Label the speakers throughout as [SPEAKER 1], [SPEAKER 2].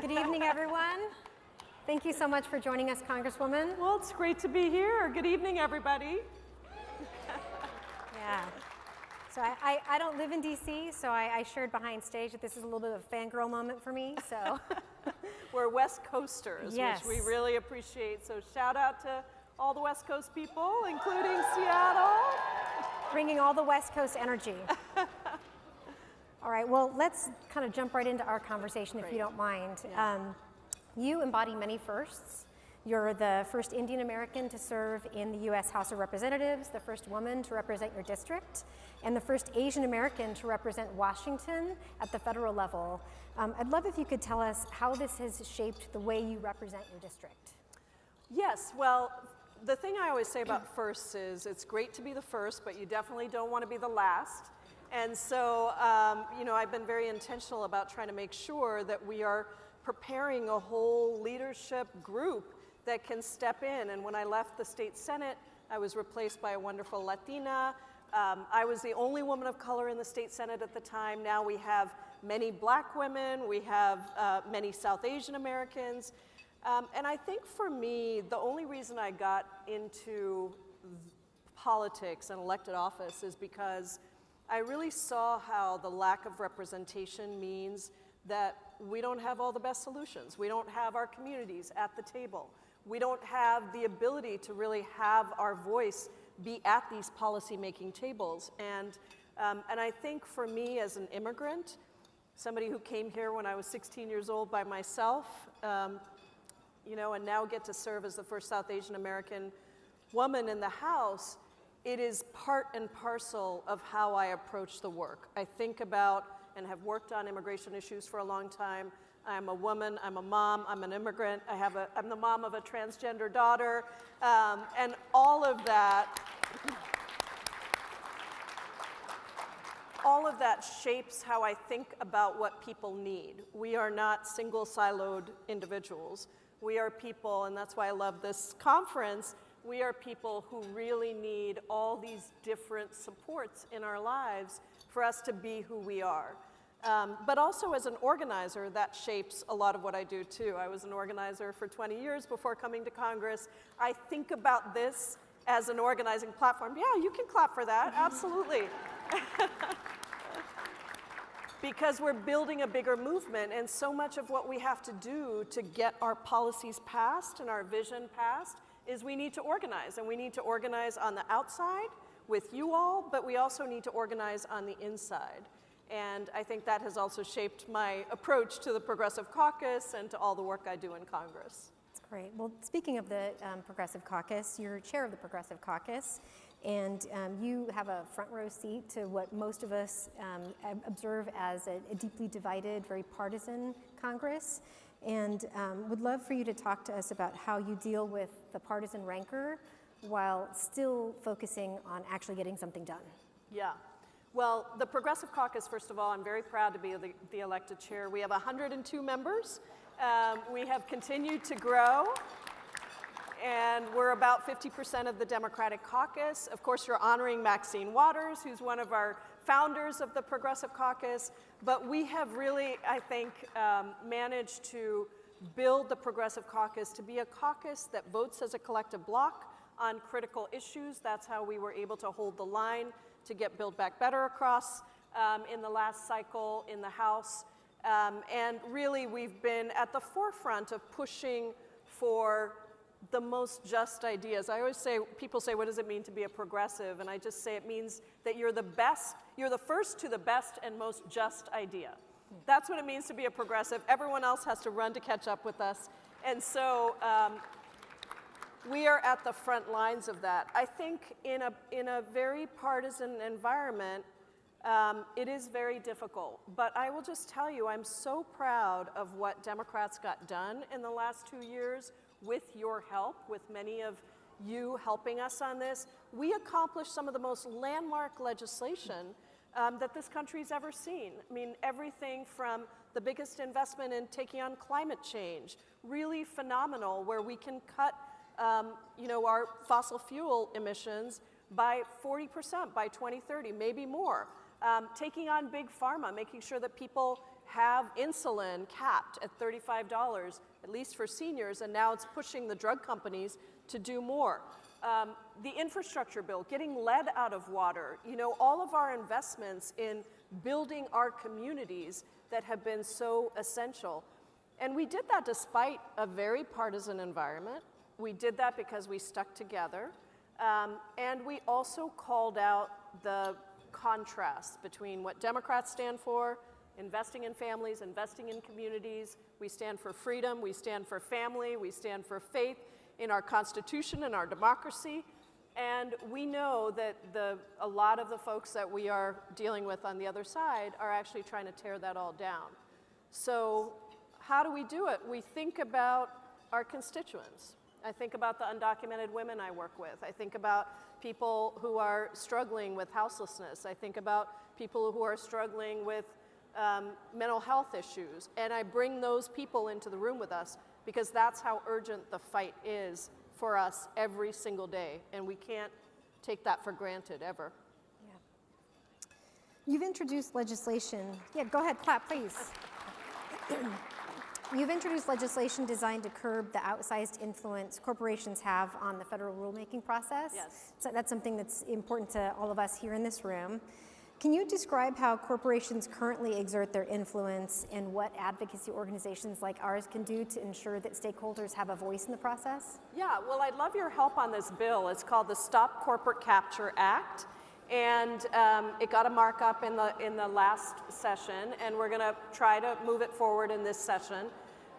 [SPEAKER 1] Good evening, everyone. Thank you so much for joining us, Congresswoman.
[SPEAKER 2] Well, it's great to be here. Good evening, everybody.
[SPEAKER 1] Yeah. So I don't live in D.C., so I shared behind stage that this is a little bit of a fangirl moment for me, so.
[SPEAKER 2] We're West Coasters,
[SPEAKER 1] yes.
[SPEAKER 2] Which we really appreciate. So shout out to all the West Coast people, including Seattle.
[SPEAKER 1] Bringing all the West Coast energy. All right, well, let's kind of jump right into our conversation, if you don't mind.
[SPEAKER 2] Yeah.
[SPEAKER 1] You embody many firsts. You're the first Indian American to serve in the U.S. House of Representatives, the first woman to represent your district, and the first Asian American to represent Washington at the federal level. I'd love if you could tell us how this has shaped the way you represent your district.
[SPEAKER 2] Yes, well, the thing I always say about firsts is it's great to be the first, but you definitely don't want to be the last. And so, I've been very intentional about trying to make sure that we are preparing a whole leadership group that can step in. And when I left the state Senate, I was replaced by a wonderful Latina. I was the only woman of color in the state Senate at the time. Now we have many black women, we have many South Asian Americans. And I think for me, the only reason I got into politics and elected office is because I really saw how the lack of representation means that we don't have all the best solutions. We don't have our communities at the table. We don't have the ability to really have our voice be at these policy-making tables. And I think for me as an immigrant, somebody who came here when I was 16 years old by myself, and now get to serve as the first South Asian American woman in the House, it is part and parcel of how I approach the work. I think about and have worked on immigration issues for a long time. I'm a woman, I'm a mom, I'm an immigrant, I'm the mom of a transgender daughter, and all of that shapes how I think about what people need. We are not single siloed individuals. We are people, and that's why I love this conference, we are people who really need all these different supports in our lives for us to be who we are. But also as an organizer, that shapes a lot of what I do too. I was an organizer for 20 years before coming to Congress. I think about this as an organizing platform. Yeah, you can clap for that, absolutely. Because we're building a bigger movement, and so much of what we have to do to get our policies passed and our vision passed is we need to organize, and we need to organize on the outside with you all, but we also need to organize on the inside. And I think that has also shaped my approach to the Progressive Caucus and to all the work I do in Congress.
[SPEAKER 1] That's great. Well, speaking of the Progressive Caucus, you're chair of the Progressive Caucus, and you have a front row seat to what most of us observe as a deeply divided, very partisan Congress. And would love for you to talk to us about how you deal with the partisan rancor while still focusing on actually getting something done.
[SPEAKER 2] Yeah. Well, the Progressive Caucus, first of all, I'm very proud to be the elected chair. We have 102 members. We have continued to grow, and we're about 50% of the Democratic caucus. Of course, you're honoring Maxine Waters, who's one of our founders of the Progressive Caucus, but we have really, I think, managed to build the Progressive Caucus to be a caucus that votes as a collective bloc on critical issues. That's how we were able to hold the line to get Build Back Better across in the last cycle in the House. And really, we've been at the forefront of pushing for the most just ideas. I always say, people say, what does it mean to be a progressive? And I just say it means that you're the first to the best and most just idea. That's what it means to be a progressive. Everyone else has to run to catch up with us. And so we are at the front lines of that. I think in a very partisan environment, it is very difficult. But I will just tell you, I'm so proud of what Democrats got done in the last 2 years with your help, with many of you helping us on this. We accomplished some of the most landmark legislation that this country's ever seen. I mean, everything from the biggest investment in taking on climate change, really phenomenal, where we can cut our fossil fuel emissions by 40% by 2030, maybe more. taking on big pharma, making sure that people have insulin capped at $35, at least for seniors, and now it's pushing the drug companies to do more. The infrastructure bill, getting lead out of water, all of our investments in building our communities that have been so essential. And we did that despite a very partisan environment. We did that because we stuck together. And we also called out the contrast between what Democrats stand for, investing in families, investing in communities. We stand for freedom, we stand for family, we stand for faith in our Constitution and our democracy. And we know that a lot of the folks that we are dealing with on the other side are actually trying to tear that all down. So how do we do it? We think about our constituents. I think about the undocumented women I work with. I think about people who are struggling with houselessness. I think about people who are struggling with mental health issues. And I bring those people into the room with us because that's how urgent the fight is for us every single day. And we can't take that for granted ever.
[SPEAKER 1] Yeah. You've introduced legislation. Yeah, go ahead, clap, please. You've introduced legislation designed to curb the outsized influence corporations have on the federal rulemaking process.
[SPEAKER 2] Yes.
[SPEAKER 1] So that's something that's important to all of us here in this room. Can you describe how corporations currently exert their influence and what advocacy organizations like ours can do to ensure that stakeholders have a voice in the process?
[SPEAKER 2] Yeah, well, I'd love your help on this bill. It's called the Stop Corporate Capture Act. And it got a markup in the last session, and we're going to try to move it forward in this session.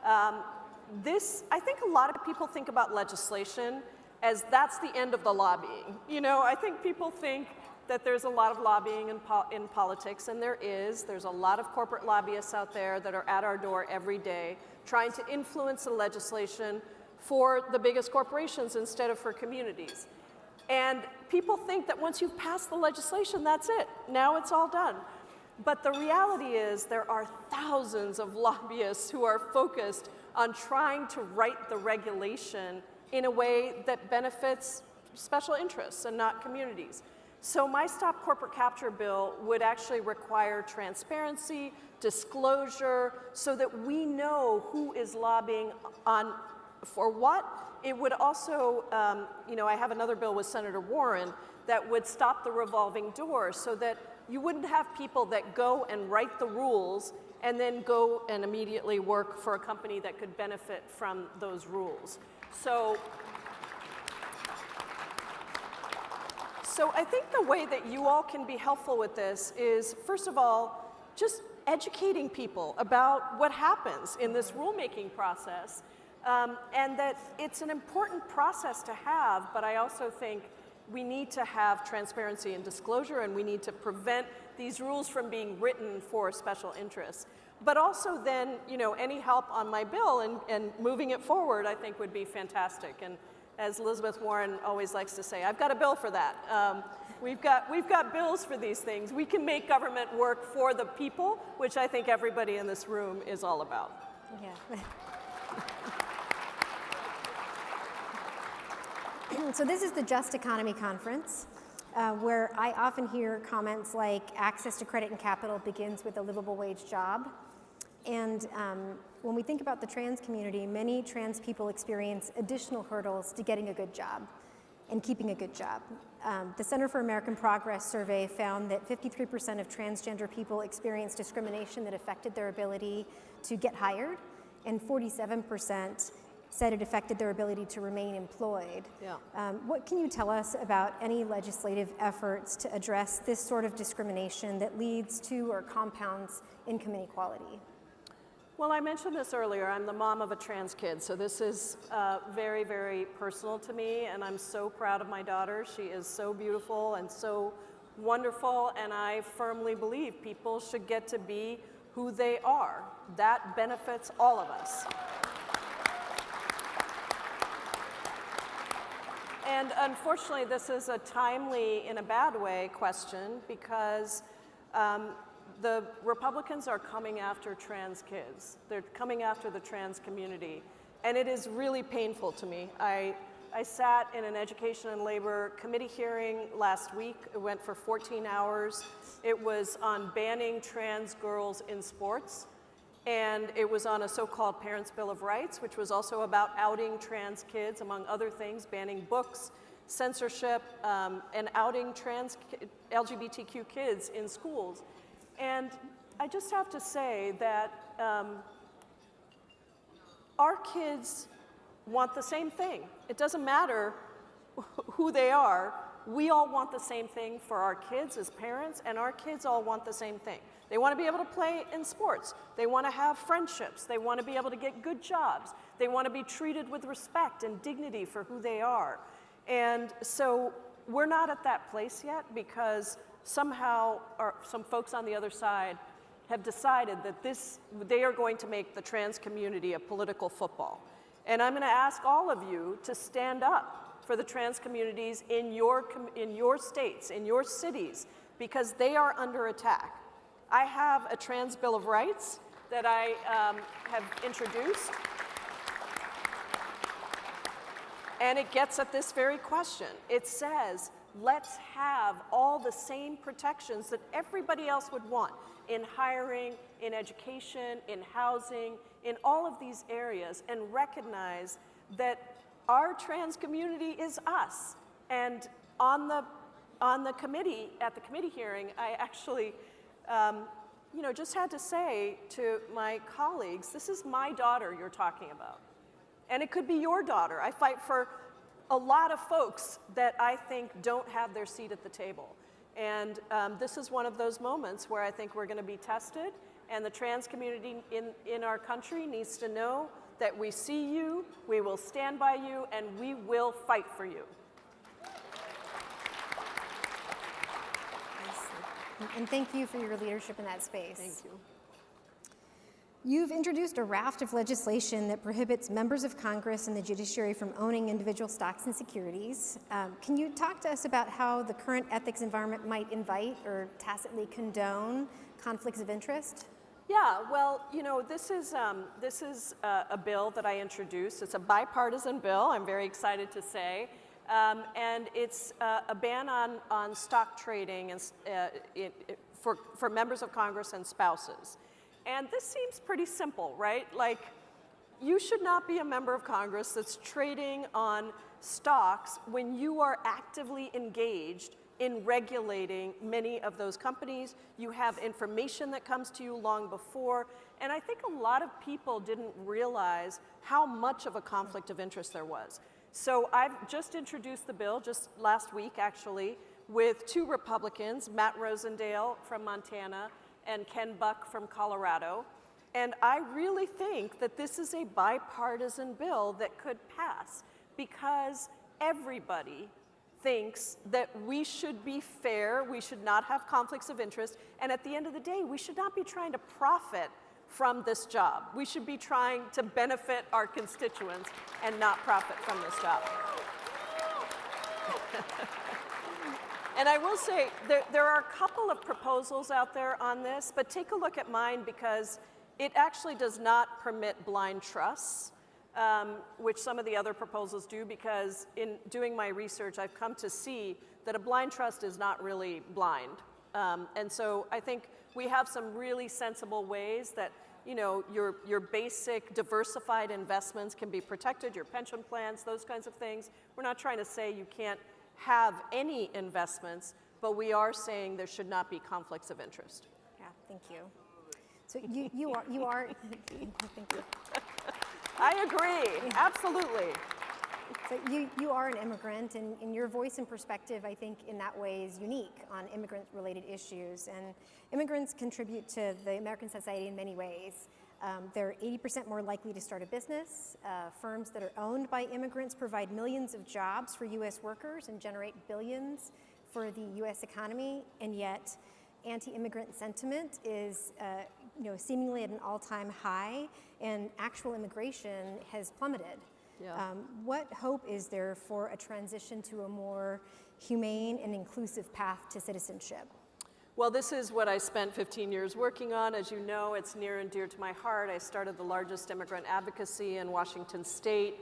[SPEAKER 2] I think a lot of people think about legislation as that's the end of the lobbying. I think people think that there's a lot of lobbying in politics, and there is. There's a lot of corporate lobbyists out there that are at our door every day trying to influence the legislation for the biggest corporations instead of for communities. And people think that once you've passed the legislation, that's it. Now it's all done. But the reality is there are thousands of lobbyists who are focused on trying to write the regulation in a way that benefits special interests and not communities. So my Stop Corporate Capture bill would actually require transparency, disclosure, so that we know who is lobbying for what. It would also, I have another bill with Senator Warren that would stop the revolving door so that you wouldn't have people that go and write the rules and then go and immediately work for a company that could benefit from those rules. So I think the way that you all can be helpful with this is, first of all, just educating people about what happens in this rulemaking process. And that it's an important process to have, but I also think we need to have transparency and disclosure, and we need to prevent these rules from being written for special interests. But also then, any help on my bill and moving it forward, I think would be fantastic. And as Elizabeth Warren always likes to say, I've got a bill for that. We've got bills for these things. We can make government work for the people, which I think everybody in this room is all about.
[SPEAKER 1] Yeah. So this is the Just Economy Conference, where I often hear comments like access to credit and capital begins with a livable wage job. And when we think about the trans community, many trans people experience additional hurdles to getting a good job and keeping a good job. The Center for American Progress survey found that 53% of transgender people experienced discrimination that affected their ability to get hired, and 47% said it affected their ability to remain employed.
[SPEAKER 2] Yeah.
[SPEAKER 1] What can you tell us about any legislative efforts to address this sort of discrimination that leads to or compounds income inequality?
[SPEAKER 2] Well, I mentioned this earlier. I'm the mom of a trans kid, so this is very, very personal to me, and I'm so proud of my daughter. She is so beautiful and so wonderful, and I firmly believe people should get to be who they are. That benefits all of us. And unfortunately, this is a timely, in a bad way, question because the Republicans are coming after trans kids. They're coming after the trans community. And it is really painful to me. I I sat in an Education and Labor Committee hearing last week. It went for 14 hours. It was on banning trans girls in sports. And it was on a so-called Parents' Bill of Rights, which was also about outing trans kids, among other things, banning books, censorship, and outing trans LGBTQ kids in schools. And I just have to say that our kids want the same thing. It doesn't matter who they are. We all want the same thing for our kids as parents, and our kids all want the same thing. They want to be able to play in sports. They want to have friendships. They want to be able to get good jobs. They want to be treated with respect and dignity for who they are. And so we're not at that place yet because somehow some folks on the other side have decided that they are going to make the trans community a political football. And I'm going to ask all of you to stand up for the trans communities in your states, in your cities, because they are under attack. I have a trans Bill of Rights that I have introduced, and it gets at this very question. It says, let's have all the same protections that everybody else would want in hiring, in education, in housing, in all of these areas, and recognize that our trans community is us. And on the committee, at the committee hearing, I actually just had to say to my colleagues, this is my daughter you're talking about. And it could be your daughter. I fight for a lot of folks that I think don't have their seat at the table. And this is one of those moments where I think we're going to be tested, and the trans community in our country needs to know that we see you, we will stand by you, and we will fight for you.
[SPEAKER 1] And thank you for your leadership in that space.
[SPEAKER 2] Thank you.
[SPEAKER 1] You've introduced a raft of legislation that prohibits members of Congress and the judiciary from owning individual stocks and securities. Can you talk to us about how the current ethics environment might invite or tacitly condone conflicts of interest?
[SPEAKER 2] Yeah, well, this is a bill that I introduced. It's a bipartisan bill, I'm very excited to say. And it's a ban on stock trading and, for members of Congress and spouses. And this seems pretty simple, right? Like, you should not be a member of Congress that's trading on stocks when you are actively engaged in regulating many of those companies. You have information that comes to you long before. And I think a lot of people didn't realize how much of a conflict of interest there was. So I've just introduced the bill, just last week actually, with two Republicans, Matt Rosendale from Montana and Ken Buck from Colorado. And I really think that this is a bipartisan bill that could pass because everybody thinks that we should be fair, we should not have conflicts of interest, and at the end of the day, we should not be trying to profit from this job. We should be trying to benefit our constituents and not profit from this job. And I will say, there are a couple of proposals out there on this, but take a look at mine because it actually does not permit blind trusts, which some of the other proposals do, because in doing my research, I've come to see that a blind trust is not really blind. And so I think we have some really sensible ways that your basic diversified investments can be protected, your pension plans, those kinds of things. We're not trying to say you can't have any investments, but we are saying there should not be conflicts of interest.
[SPEAKER 1] Yeah, thank you. So you are thank you.
[SPEAKER 2] I agree, absolutely.
[SPEAKER 1] So you are an immigrant, and your voice and perspective, I think, in that way is unique on immigrant-related issues. And immigrants contribute to the American society in many ways. They're 80% more likely to start a business. Firms that are owned by immigrants provide millions of jobs for U.S. workers and generate billions for the U.S. economy. And yet, anti-immigrant sentiment is seemingly at an all-time high, and actual immigration has plummeted.
[SPEAKER 2] Yeah.
[SPEAKER 1] What hope is there for a transition to a more humane and inclusive path to citizenship?
[SPEAKER 2] Well, this is what I spent 15 years working on. As you know, it's near and dear to my heart. I started the largest immigrant advocacy in Washington State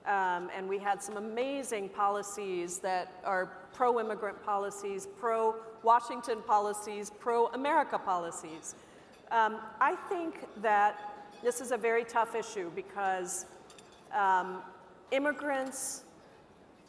[SPEAKER 2] And we had some amazing policies that are pro-immigrant policies, pro-Washington policies, pro-America policies. I think that this is a very tough issue because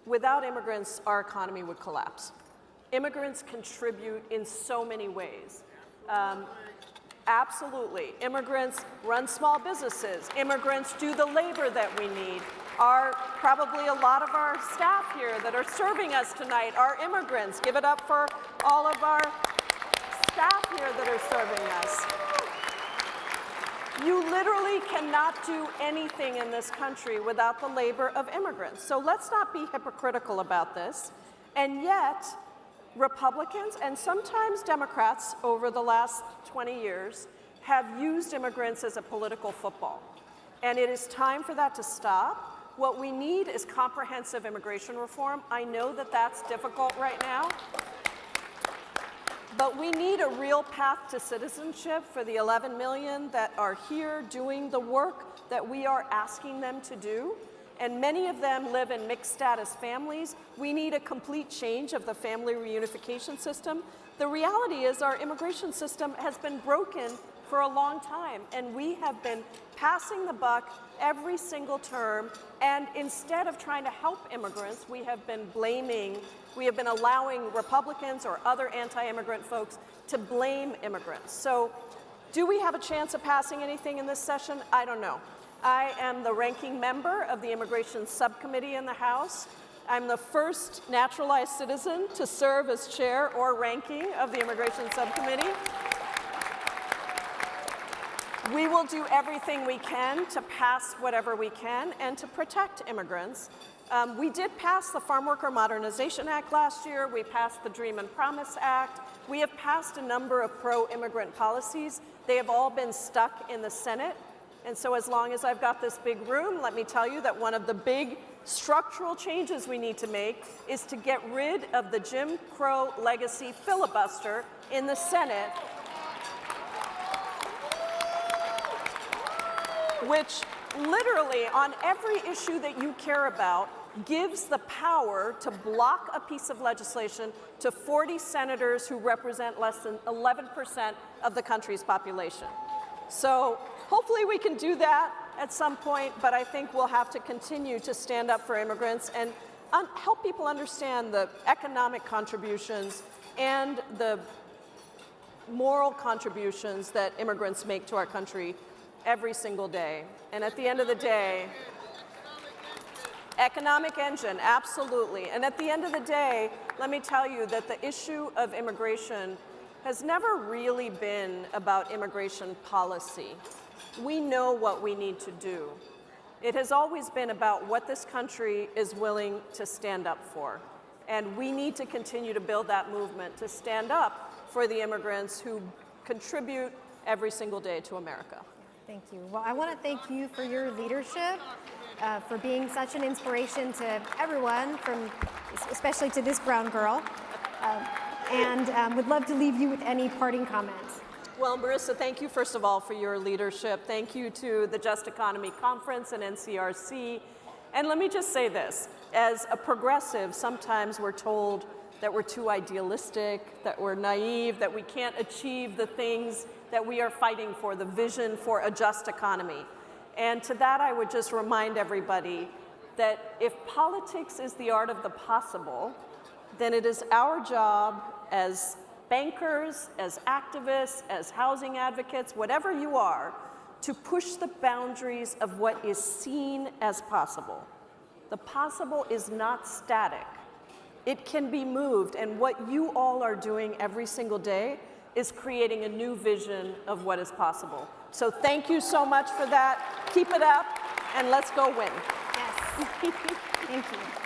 [SPEAKER 2] without immigrants, our economy would collapse. Immigrants contribute in so many ways. Absolutely. Immigrants run small businesses. Immigrants do the labor that we need. Probably a lot of our staff here that are serving us tonight are immigrants. Give it up for all of our staff here that are serving us. You literally cannot do anything in this country without the labor of immigrants. So let's not be hypocritical about this. And yet, Republicans and sometimes Democrats over the last 20 years have used immigrants as a political football. And it is time for that to stop. What we need is comprehensive immigration reform. I know that that's difficult right now. But we need a real path to citizenship for the 11 million that are here doing the work that we are asking them to do. And many of them live in mixed status families. We need a complete change of the family reunification system. The reality is our immigration system has been broken for a long time, and we have been passing the buck every single term, and instead of trying to help immigrants, we have been allowing Republicans or other anti-immigrant folks to blame immigrants. So do we have a chance of passing anything in this session? I don't know. I am the ranking member of the Immigration Subcommittee in the House. I'm the first naturalized citizen to serve as chair or ranking of the Immigration Subcommittee. We will do everything we can to pass whatever we can and to protect immigrants. We did pass the Farm Worker Modernization Act last year. We passed the Dream and Promise Act. We have passed a number of pro-immigrant policies. They have all been stuck in the Senate. And so as long as I've got this big room, let me tell you that one of the big structural changes we need to make is to get rid of the Jim Crow legacy filibuster in the Senate, which literally on every issue that you care about gives the power to block a piece of legislation to 40 senators who represent less than 11% of the country's population. So hopefully we can do that at some point, but I think we'll have to continue to stand up for immigrants and help people understand the economic contributions and the moral contributions that immigrants make to our country every single day. And at the end of the day, economic engine, absolutely. And at the end of the day, let me tell you that the issue of immigration has never really been about immigration policy. We know what we need to do. It has always been about what this country is willing to stand up for. And we need to continue to build that movement to stand up for the immigrants who contribute every single day to America.
[SPEAKER 1] Thank you. Well, I want to thank you for your leadership, for being such an inspiration to everyone, especially to this brown girl, and would love to leave you with any parting comments.
[SPEAKER 2] Well, Marisa, thank you, first of all, for your leadership. Thank you to the Just Economy Conference and NCRC. And let me just say this. As a progressive, sometimes we're told that we're too idealistic, that we're naive, that we can't achieve the things that we are fighting for, the vision for a just economy. And to that, I would just remind everybody that if politics is the art of the possible, then it is our job as bankers, as activists, as housing advocates, whatever you are, to push the boundaries of what is seen as possible. The possible is not static. It can be moved, and what you all are doing every single day is creating a new vision of what is possible. So thank you so much for that. Keep it up, and let's go win.
[SPEAKER 1] Yes. Thank you.